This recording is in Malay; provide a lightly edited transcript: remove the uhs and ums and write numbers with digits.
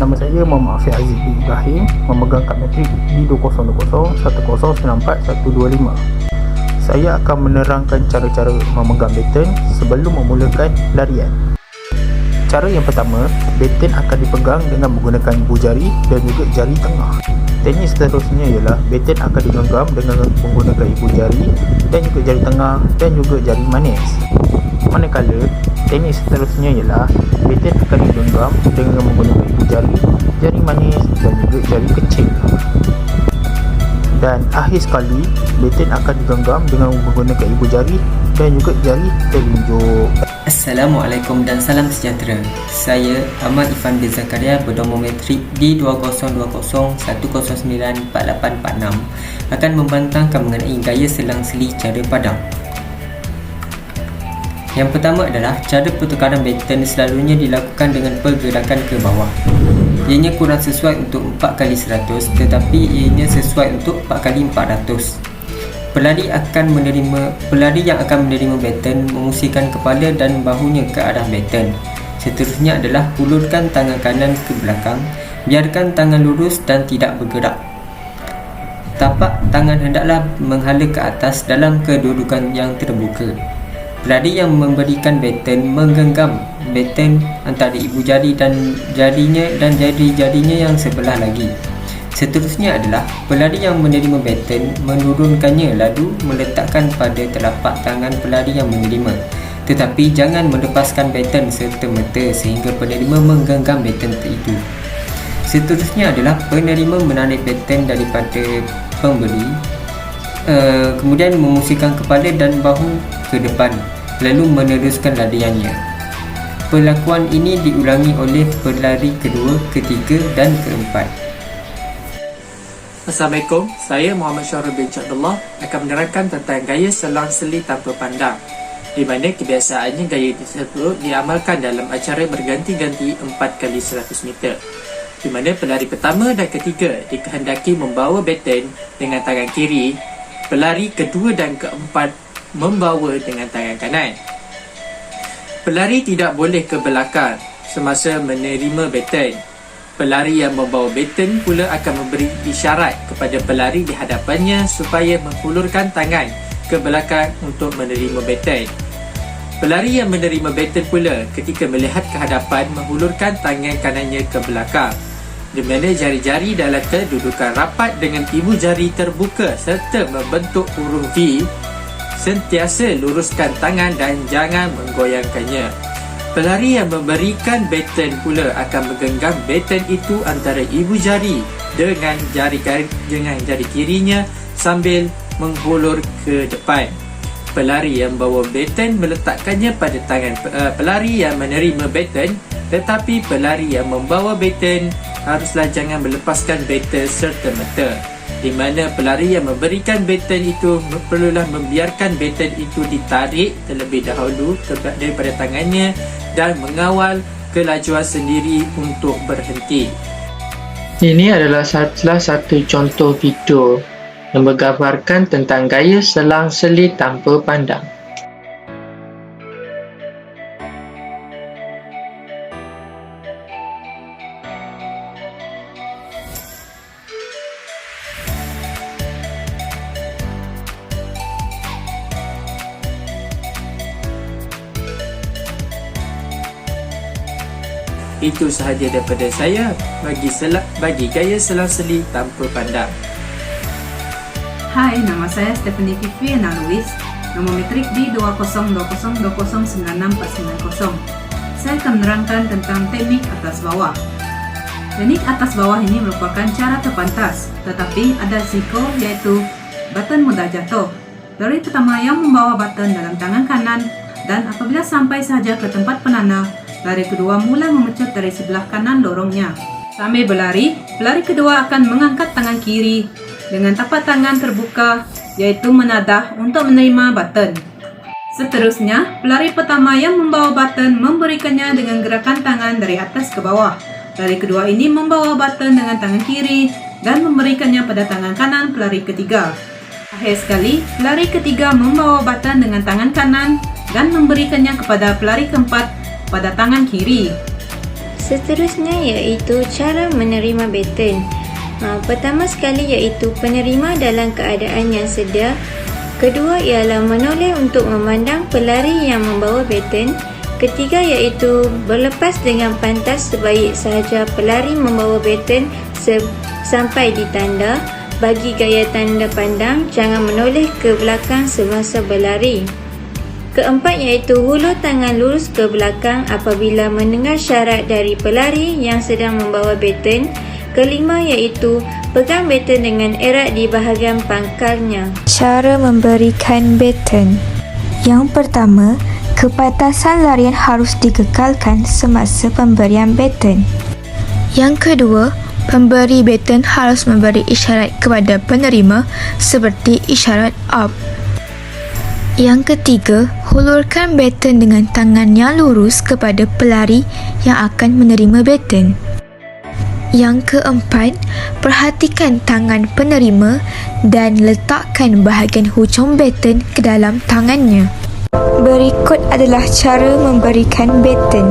Nama saya Muhammad Afiq Aziz bin Ibrahim, memegang kad matrik D2001014191125. Saya akan menerangkan cara-cara memegang baton sebelum memulakan larian. Cara yang pertama, baton akan dipegang dengan menggunakan ibu jari dan juga jari tengah. Teknik seterusnya ialah baton akan digenggam dengan menggunakan ibu jari dan juga jari tengah dan juga jari manis. Manakala, teknik seterusnya ialah baton akan digenggam dengan menggunakan ibu jari, jari manis dan juga jari kecil. Dan akhir sekali, baton akan digenggam dengan menggunakan ibu jari dan juga jari telunjuk. Assalamualaikum dan salam sejahtera. Saya Ahmad Ifan bin Zakaria bernombor matrik D20201094846 akan membantangkan mengenai gaya selang-seli cara padang. Yang pertama adalah cara pertukaran baton selalunya dilakukan dengan pergerakan ke bawah. Ianya kurang sesuai untuk 4x100 tetapi ianya sesuai untuk 4x400. Pelari yang akan menerima baton memusingkan kepala dan bahunya ke arah baton. Seterusnya adalah hulurkan tangan kanan ke belakang, biarkan tangan lurus dan tidak bergerak. Tapak tangan hendaklah menghala ke atas dalam kedudukan yang terbuka. Pelari yang memberikan baton menggenggam baton antara ibu jari dan jari-jarinya yang sebelah lagi. Seterusnya adalah pelari yang menerima baton menurunkannya lalu meletakkan pada telapak tangan pelari yang menerima. Tetapi jangan melepaskan baton serta-merta sehingga penerima menggenggam baton itu. Seterusnya adalah penerima menarik baton daripada pemberi, kemudian memusingkan kepala dan bahu ke depan lalu meneruskan lariannya. Perlakuan ini diulangi oleh pelari kedua, ketiga dan keempat. Assalamualaikum, saya Muhammad Syahrul bin Abdullah akan menerangkan tentang gaya selang-seli tanpa pandang, di mana kebiasaannya gaya tersebut diamalkan dalam acara berganti-ganti 4x100 meter, di mana pelari pertama dan ketiga dikehendaki membawa baton dengan tangan kiri, pelari kedua dan keempat membawa dengan tangan kanan. Pelari tidak boleh ke belakang semasa menerima baton. Pelari yang membawa baton pula akan memberi isyarat kepada pelari di hadapannya supaya menghulurkan tangan ke belakang untuk menerima baton. Pelari yang menerima baton pula ketika melihat ke hadapan menghulurkan tangan kanannya ke belakang, di mana jari-jari dalam kedudukan rapat dengan ibu jari terbuka serta membentuk huruf V. Sentiasa luruskan tangan dan jangan menggoyangkannya. Pelari yang memberikan baton pula akan menggenggam baton itu antara ibu jari dengan jari kirinya sambil menghulur ke depan. Pelari yang bawa baton meletakkannya pada tangan pelari yang menerima baton, tetapi pelari yang membawa baton haruslah jangan melepaskan baton serta-merta, di mana pelari yang memberikan baton itu perlulah membiarkan baton itu ditarik terlebih dahulu daripada tangannya dan mengawal kelajuan sendiri untuk berhenti. Ini adalah salah satu contoh video yang menggambarkan tentang gaya selang-seli tanpa pandang. Itu sahaja daripada saya bagi gaya selang-seli tanpa pandang. Hai, nama saya Stephanie Fifi Louis, nomor matrik D2002020964990. Saya akan menerangkan tentang teknik atas bawah. Teknik atas bawah ini merupakan cara terpantas, tetapi ada risiko iaitu baton mudah jatuh. Pelari pertama yang membawa baton dalam tangan kanan dan apabila sampai sahaja ke tempat penanda, pelari kedua mula memecut dari sebelah kanan lorongnya. Sambil berlari, pelari kedua akan mengangkat tangan kiri dengan tapak tangan terbuka, yaitu menadah untuk menerima baton. Seterusnya, pelari pertama yang membawa baton memberikannya dengan gerakan tangan dari atas ke bawah. Pelari kedua ini membawa baton dengan tangan kiri dan memberikannya pada tangan kanan pelari ketiga. Akhir sekali, pelari ketiga membawa baton dengan tangan kanan dan memberikannya kepada pelari keempat pada tangan kiri. Seterusnya iaitu cara menerima baton. Pertama sekali iaitu penerima dalam keadaan yang sedia. Kedua ialah menoleh untuk memandang pelari yang membawa baton. Ketiga iaitu berlepas dengan pantas sebaik sahaja pelari membawa baton sampai di tanda. Bagi gaya tanda pandang, jangan menoleh ke belakang semasa berlari. Keempat iaitu hulur tangan lurus ke belakang apabila mendengar syarat dari pelari yang sedang membawa baton. Kelima iaitu pegang baton dengan erat di bahagian pangkalnya. Cara memberikan baton. Yang pertama, kepatasan larian harus dikekalkan semasa pemberian baton. Yang kedua, pemberi baton harus memberi isyarat kepada penerima seperti isyarat up. Yang ketiga, hulurkan baton dengan tangan yang lurus kepada pelari yang akan menerima baton. Yang keempat, perhatikan tangan penerima dan letakkan bahagian hujung baton ke dalam tangannya. Berikut adalah cara memberikan baton.